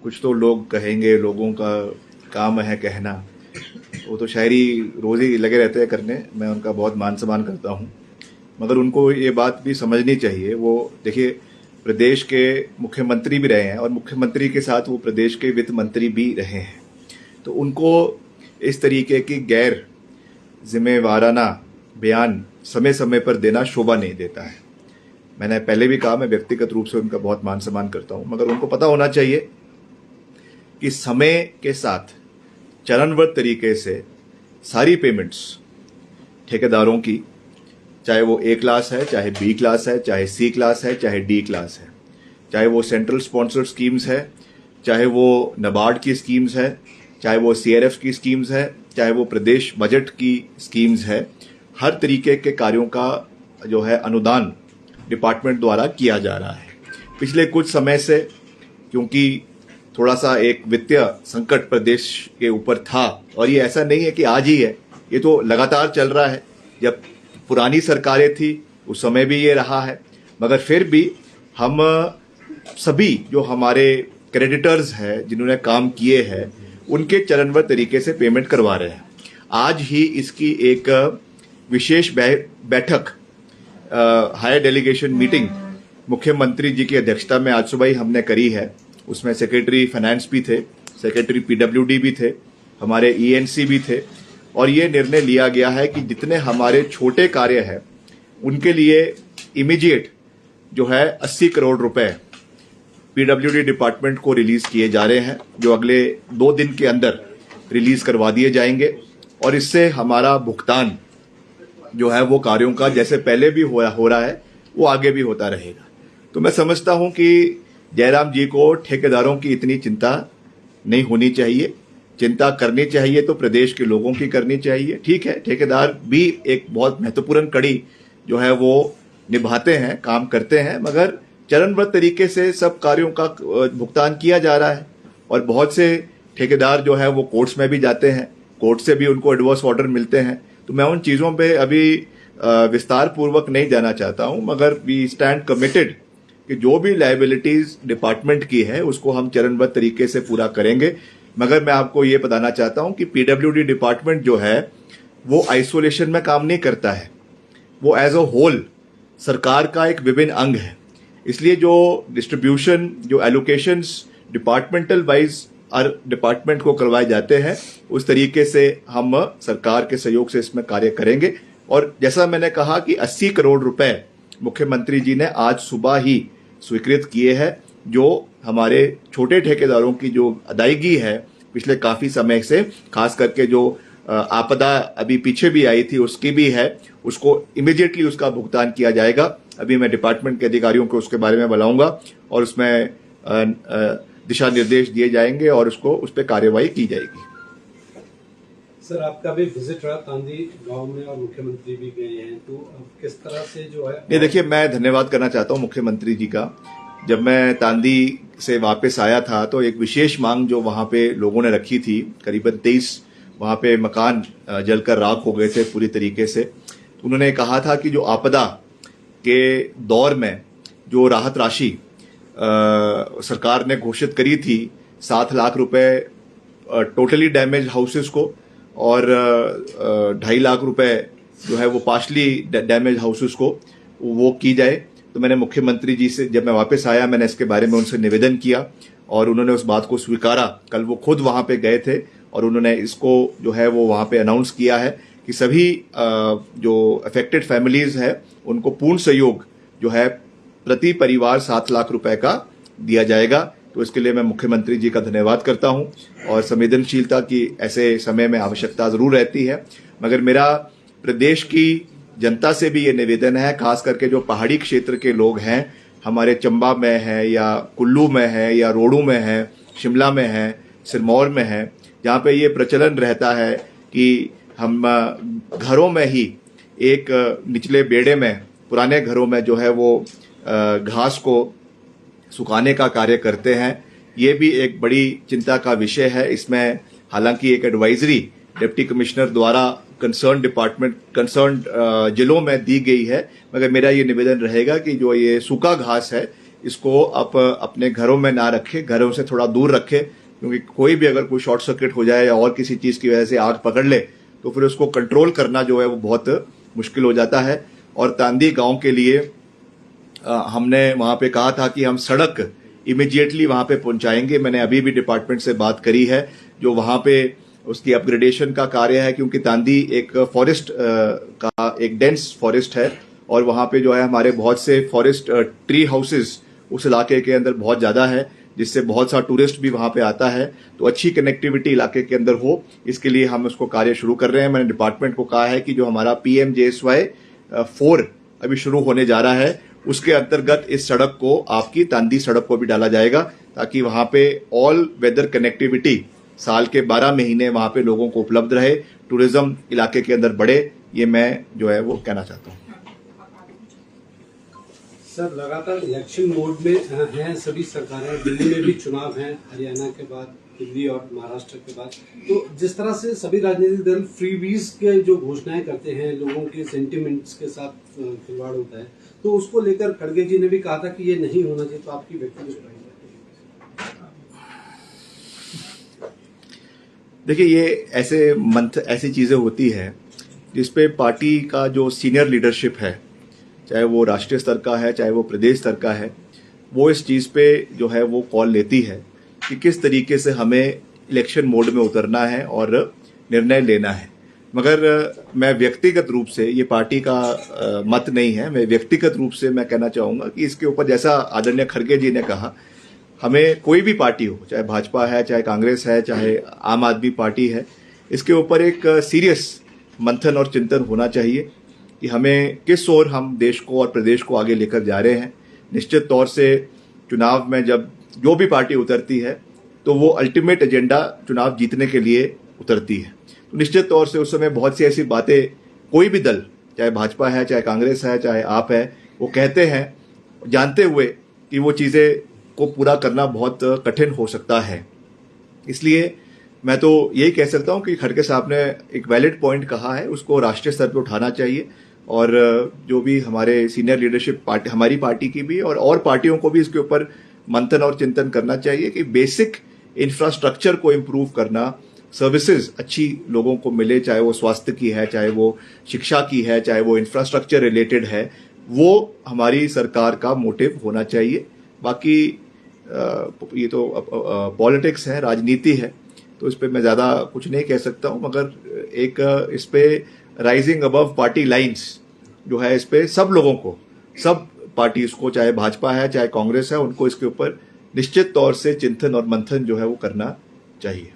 कुछ तो लोग कहेंगे, लोगों का काम है कहना, वो तो शायरी रोज ही लगे रहते हैं करने। मैं उनका बहुत मान सम्मान करता हूँ, मगर उनको ये बात भी समझनी चाहिए। वो देखिए, प्रदेश के मुख्यमंत्री भी रहे हैं और मुख्यमंत्री के साथ वो प्रदेश के वित्त मंत्री भी रहे हैं, तो उनको इस तरीके की गैर जिम्मेवाराना बयान समय समय पर देना शोभा नहीं देता है। मैंने पहले भी कहा, मैं व्यक्तिगत रूप से उनका बहुत मान सम्मान करता हूं, मगर उनको पता होना चाहिए कि समय के साथ चरणबद्ध तरीके से सारी पेमेंट्स ठेकेदारों की, चाहे वो ए क्लास है, चाहे बी क्लास है, चाहे सी क्लास है, चाहे डी क्लास है, चाहे वो सेंट्रल स्पॉन्सर्ड स्कीम्स है, चाहे वो नाबार्ड की स्कीम्स है, चाहे वो सीआरएफ की स्कीम्स है, चाहे वो प्रदेश बजट की स्कीम्स है, हर तरीके के कार्यों का जो है अनुदान डिपार्टमेंट द्वारा किया जा रहा है। पिछले कुछ समय से क्योंकि थोड़ा सा एक वित्तीय संकट प्रदेश के ऊपर था, और ये ऐसा नहीं है कि आज ही है, ये तो लगातार चल रहा है। जब पुरानी सरकारें थी उस समय भी ये रहा है, मगर फिर भी हम सभी जो हमारे क्रेडिटर्स हैं, जिन्होंने काम किए हैं, उनके चरणबद्ध तरीके से पेमेंट करवा रहे हैं। आज ही इसकी एक विशेष बैठक, हायर डेलीगेशन मीटिंग मुख्यमंत्री जी की अध्यक्षता में आज सुबह ही हमने करी है। उसमें सेक्रेटरी फाइनेंस भी थे, सेक्रेटरी पीडब्ल्यूडी भी थे, हमारे ईएनसी भी थे, और ये निर्णय लिया गया है कि जितने हमारे छोटे कार्य हैं उनके लिए इमीडिएट जो है 80 करोड़ रुपए पीडब्ल्यूडी डिपार्टमेंट को रिलीज किए जा रहे हैं, जो अगले 2 दिन के अंदर रिलीज करवा दिए जाएंगे। और इससे हमारा भुगतान जो है वो कार्यों का जैसे पहले भी हो रहा है वो आगे भी होता रहेगा। तो मैं समझता हूं कि जयराम जी को ठेकेदारों की इतनी चिंता नहीं होनी चाहिए। चिंता करनी चाहिए तो प्रदेश के लोगों की करनी चाहिए। ठीक है, ठेकेदार भी एक बहुत महत्वपूर्ण कड़ी जो है वो निभाते हैं, काम करते हैं, मगर चरणबद्ध तरीके से सब कार्यों का भुगतान किया जा रहा है। और बहुत से ठेकेदार जो है वो कोर्ट्स में भी जाते हैं, कोर्ट से भी उनको एडवर्स ऑर्डर मिलते हैं। तो मैं उन चीजों पे अभी विस्तार पूर्वक नहीं जाना चाहता हूं, मगर वी स्टैंड कमिटेड कि जो भी लायबिलिटीज डिपार्टमेंट की है उसको हम चरणबद्ध तरीके से पूरा करेंगे। मगर मैं आपको ये बताना चाहता हूं कि पीडब्ल्यूडी डिपार्टमेंट जो है वो आइसोलेशन में काम नहीं करता है, वो एज अ होल सरकार का एक विभिन्न अंग है। इसलिए जो डिस्ट्रीब्यूशन, जो एलोकेशंस डिपार्टमेंटल वाइज हर डिपार्टमेंट को करवाए जाते हैं, उस तरीके से हम सरकार के सहयोग से इसमें कार्य करेंगे। और जैसा मैंने कहा कि 80 करोड़ रुपए मुख्यमंत्री जी ने आज सुबह ही स्वीकृत किए हैं, जो हमारे छोटे ठेकेदारों की जो अदायगी है पिछले काफी समय से, खास करके जो आपदा अभी पीछे भी आई थी उसकी भी है, उसको इमीडिएटली उसका भुगतान किया जाएगा। अभी मैं डिपार्टमेंट के अधिकारियों को उसके बारे में बुलाऊंगा और उसमें दिशा निर्देश दिए जाएंगे और उसको उस पर कार्यवाही की जाएगी। सर, आपका भी विजिट रहा तांदी गांव में और मुख्यमंत्री भी गए हैं, तो किस तरह से जो है? ये देखिए, मैं धन्यवाद करना चाहता हूं मुख्यमंत्री जी का। जब मैं तांदी से वापस आया था तो एक विशेष मांग जो वहां पे लोगों ने रखी थी, करीबन 23 वहां पे मकान जलकर राख हो गए थे पूरी तरीके से। उन्होंने कहा था कि जो आपदा के दौर में जो राहत राशि सरकार ने घोषित करी थी 7 लाख रुपए टोटली डैमेज हाउसेस को, और 2.5 लाख रुपए जो है वो पार्शली डैमेज हाउसेस को वो की जाए। तो मैंने मुख्यमंत्री जी से जब मैं वापस आया, मैंने इसके बारे में उनसे निवेदन किया और उन्होंने उस बात को स्वीकारा। कल वो खुद वहां पे गए थे और उन्होंने इसको जो है वो वहां पे अनाउंस किया है कि सभी जो अफेक्टेड फैमिलीज है उनको पूर्ण सहयोग जो है प्रति परिवार 7 लाख रुपए का दिया जाएगा। तो इसके लिए मैं मुख्यमंत्री जी का धन्यवाद करता हूं। और संवेदनशीलता की ऐसे समय में आवश्यकता जरूर रहती है, मगर मेरा प्रदेश की जनता से भी ये निवेदन है, खास करके जो पहाड़ी क्षेत्र के लोग हैं, हमारे चंबा में है या कुल्लू में है या रोडू में है, शिमला में है, सिरमौर में है, जहाँ पे ये प्रचलन रहता है कि हम घरों में ही एक निचले बेड़े में, पुराने घरों में जो है वो घास को सुखाने का कार्य करते हैं। ये भी एक बड़ी चिंता का विषय है। इसमें हालांकि एक एडवाइजरी डिप्टी कमिश्नर द्वारा कंसर्न डिपार्टमेंट, कंसर्न जिलों में दी गई है, मगर मेरा ये निवेदन रहेगा कि जो ये सूखा घास है इसको आप अपने घरों में ना रखें, घरों से थोड़ा दूर रखें, क्योंकि कोई भी अगर कोई शॉर्ट सर्किट हो जाए या और किसी चीज की वजह से आग पकड़ ले तो फिर उसको कंट्रोल करना जो है वो बहुत मुश्किल हो जाता है। और तांदी गांव के लिए हमने वहां पे कहा था कि हम सड़क इमीडिएटली वहां पे पहुंचाएंगे। मैंने अभी भी डिपार्टमेंट से बात करी है, जो वहां पे उसकी अपग्रेडेशन का कार्य है, क्योंकि तांदी एक फॉरेस्ट का एक डेंस फॉरेस्ट है और वहां पे जो है हमारे बहुत से फॉरेस्ट ट्री हाउसेस उस इलाके के अंदर बहुत ज्यादा है, जिससे बहुत सा टूरिस्ट भी वहां पे आता है। तो अच्छी कनेक्टिविटी इलाके के अंदर हो, इसके लिए हम उसको कार्य शुरू कर रहे हैं। मैंने डिपार्टमेंट को कहा है कि जो हमारा PMJSY 4 अभी शुरू होने जा रहा है, उसके अंतर्गत इस सड़क को, आपकी तांदी सड़क को भी डाला जाएगा, ताकि वहां पे ऑल वेदर कनेक्टिविटी साल के 12 महीने वहां पे लोगों को उपलब्ध रहे, टूरिज्म इलाके के अंदर बढ़े। ये मैं जो है वो कहना चाहता हूँ। सर, लगातार इलेक्शन मोड में हैं सभी सरकारें। दिल्ली में भी चुनाव हैं, हरियाणा के बाद दिल्ली और महाराष्ट्र के बाद। तो जिस तरह से सभी राजनीतिक दल फ्रीबीज के जो घोषणाएं करते हैं, लोगों के सेंटिमेंट्स के साथ खिलवाड़ होता है, तो उसको लेकर खड़गे जी ने भी कहा था कि ये नहीं होना चाहिए। तो आपकी व्यक्तिगत राय? देखिए, ये ऐसी चीजें होती है जिसपे पार्टी का जो सीनियर लीडरशिप है, चाहे वो राष्ट्रीय स्तर का है चाहे वो प्रदेश स्तर का है, वो इस चीज पे जो है वो कॉल लेती है कि किस तरीके से हमें इलेक्शन मोड में उतरना है और निर्णय लेना है। मगर मैं व्यक्तिगत रूप से, ये पार्टी का मत नहीं है, मैं व्यक्तिगत रूप से मैं कहना चाहूंगा कि इसके ऊपर, जैसा आदरणीय खड़गे जी ने कहा, हमें कोई भी पार्टी हो, चाहे भाजपा है, चाहे कांग्रेस है, चाहे आम आदमी पार्टी है, इसके ऊपर एक सीरियस मंथन और चिंतन होना चाहिए कि हमें किस ओर हम देश को और प्रदेश को आगे लेकर जा रहे हैं। निश्चित तौर से चुनाव में जब जो भी पार्टी उतरती है तो वो अल्टीमेट एजेंडा चुनाव जीतने के लिए उतरती है। तो निश्चित तौर से उस समय बहुत सी ऐसी बातें कोई भी दल, चाहे भाजपा है, चाहे कांग्रेस है, चाहे आप है, वो कहते हैं जानते हुए कि वो चीज़ें को पूरा करना बहुत कठिन हो सकता है। इसलिए मैं तो यही कह सकता हूं कि खड़गे साहब ने एक वैलिड पॉइंट कहा है, उसको राष्ट्रीय स्तर पर उठाना चाहिए और जो भी हमारे सीनियर लीडरशिप पार्टी, हमारी पार्टी की भी और पार्टियों को भी इसके ऊपर मंथन और चिंतन करना चाहिए कि बेसिक इंफ्रास्ट्रक्चर को इम्प्रूव करना, सर्विसेज अच्छी लोगों को मिले, चाहे वो स्वास्थ्य की है, चाहे वो शिक्षा की है, चाहे वो इंफ्रास्ट्रक्चर रिलेटेड है, वो हमारी सरकार का मोटिव होना चाहिए। बाकी ये तो पॉलिटिक्स है, राजनीति है, तो इस पे मैं ज़्यादा कुछ नहीं कह सकता हूँ। मगर एक इस पे राइजिंग अबव पार्टी लाइंस जो है, इस पे सब लोगों को, सब पार्टीज को, चाहे भाजपा है चाहे कांग्रेस है, उनको इसके ऊपर निश्चित तौर से चिंतन और मंथन जो है वो करना चाहिए।